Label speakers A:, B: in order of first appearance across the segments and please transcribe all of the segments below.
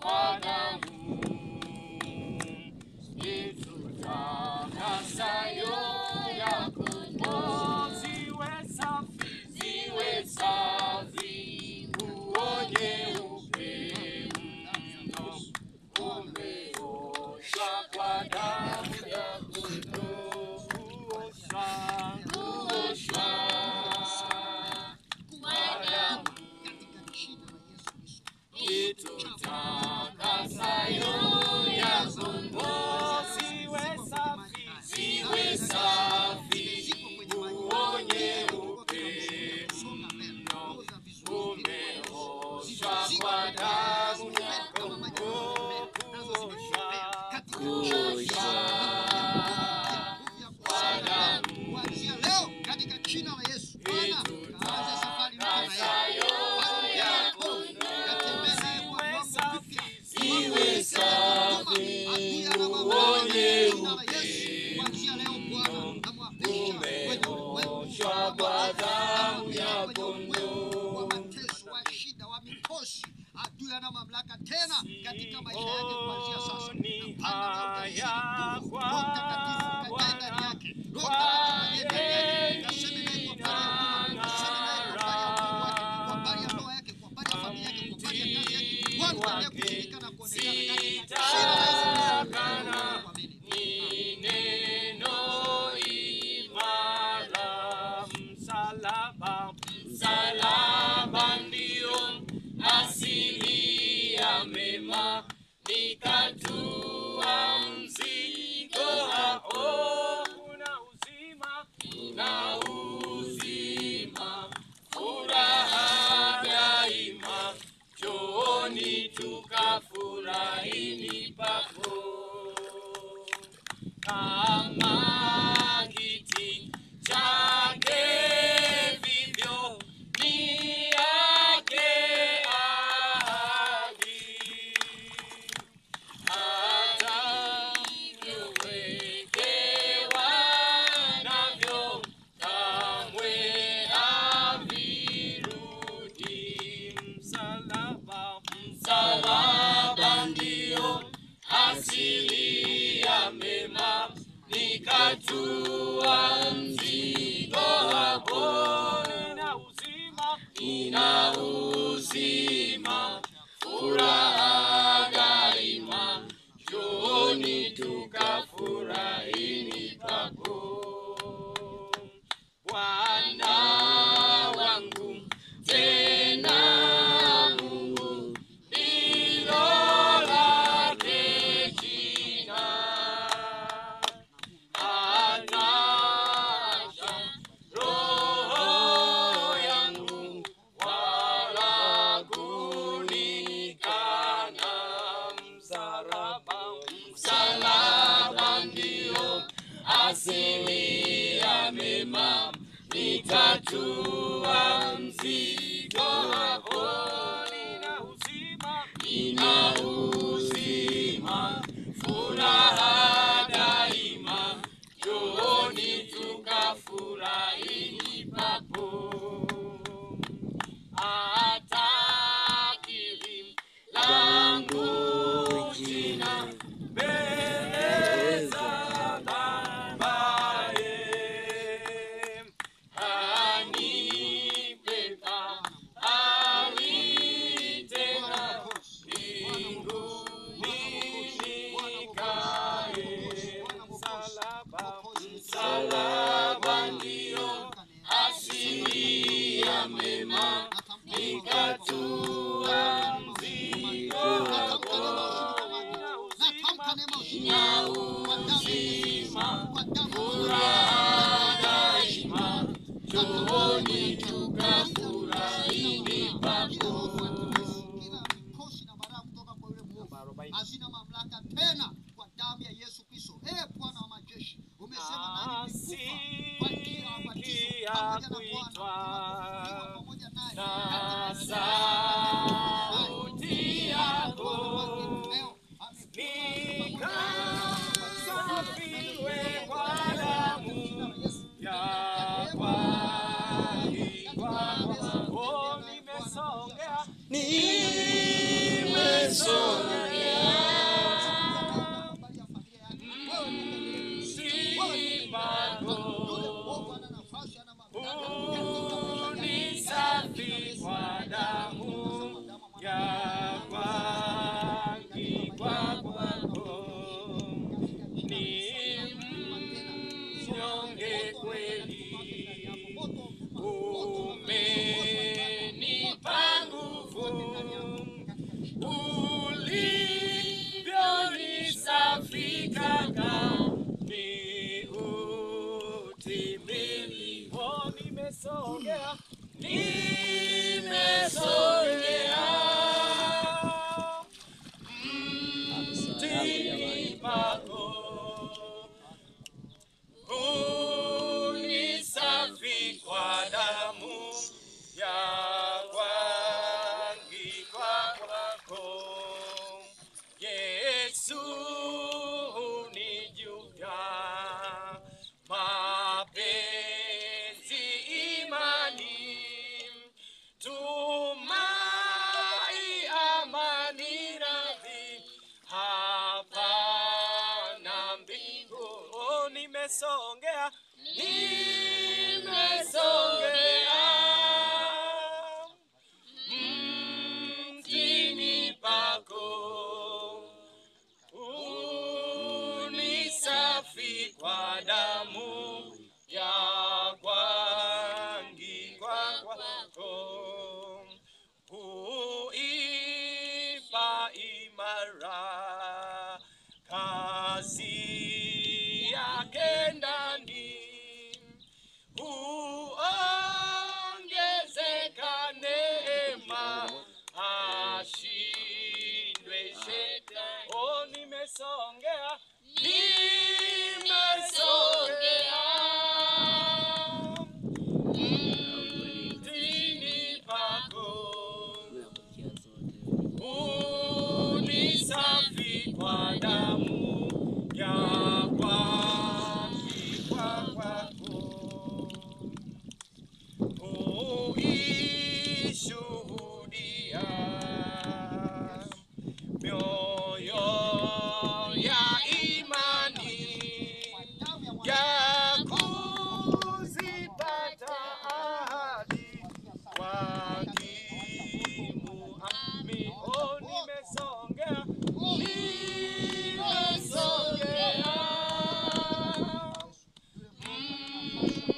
A: kwa damu itutakasayo ya kondoo. Ziwe safi, nguo nyeupe mno, umeoshwa kwa damu ya kondoo. Kuoshwa kwa damu itutakasayo ya kondoo. Ziwe safi, nguo nyeupe mno, umeoshwa kwa damu ya kondoo. Kuoshwa kwa damu
B: kuanzia leo katika jina la Yesu. Bwana kaanza safari mpya na yeye.
A: Ziwe safi, nguo nyeupe umeoshwa kwa damu ya kondoo.
B: Wa mateso, wa shida, wa mikosi, adui ana mamlaka tena katika maisha yake kuanzia sasa.
A: Ni neno imara, msalaba ndio asili ya mema, nikatua mzigo wako. Kuna uzima, furaha daima, njooni tukafurahini pako. Kama kiti chake vivyo ni yake ahadi, hata vyowekewa navyo kamwe havirudi. Msalaba ndio asili ya mema, nikatua mzigo wako. Nina uzima, furaha daima, njooni tukafurahini pako. Bwana wangu tena Mungu, ndilo lake jina. Anaacha roho yangu wala kunikana. Msalaba ndio asili ya mema, nikatua mzigo wako. Nina uzima, furaha daima, njooni tukafurahini pako. Atakiri langu jina mbele za babaye, anipe fahari tena mbinguni nikae. Msalaba ndio asili ya mema, nikatua mzigo wako. Na uzima, furaha daima, njooni tukafurahini pako.
B: Hazina mamlaka tena kwa damu ya Yesu Kristo. Bwana wa majeshi, umesema nani mkufa kwa kila wabatizo pamoja na Bwana pamoja naye.
A: Sauti yako nikasafiwe kwa damu ya kwako. nimesongea, unisafi kwa damu ya kuangikwa kwako, ni mnyonge kweli, umenipa nguvu, ulivyonisafika ni utimilifu. Oh, nimesongea, mtini pako, unisafi kwa damu ya kuangikwa kwako. Yesu unijuga mapenzi, imani, tumai, amani, radhi hapa na mbingu. Oh, nimesongea, mtini pako, unisafi kwa damu ya kuangikwa kwako, huipa imara kazi yake ndani, huongezeka neema, ashindwe shetani. Oh, nimesongea, mtini pako, unisafi kwa damu ya kuangikwa kwako, huishuhudia mioyo ya imani ya kuzipata ahadi wakimuamini. Oh, nimesongea,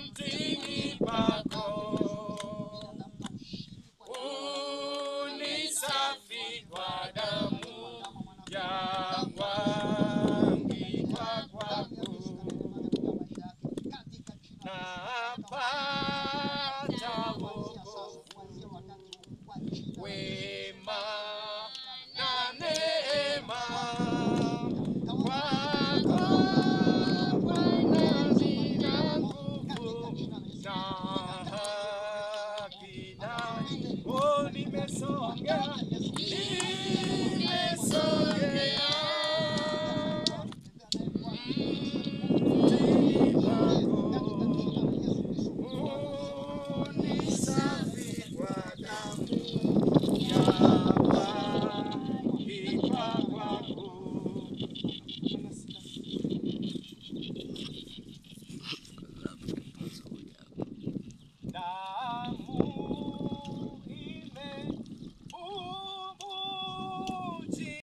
A: mtini pako, unisafi kwa damu ya kuangikwa kwako, na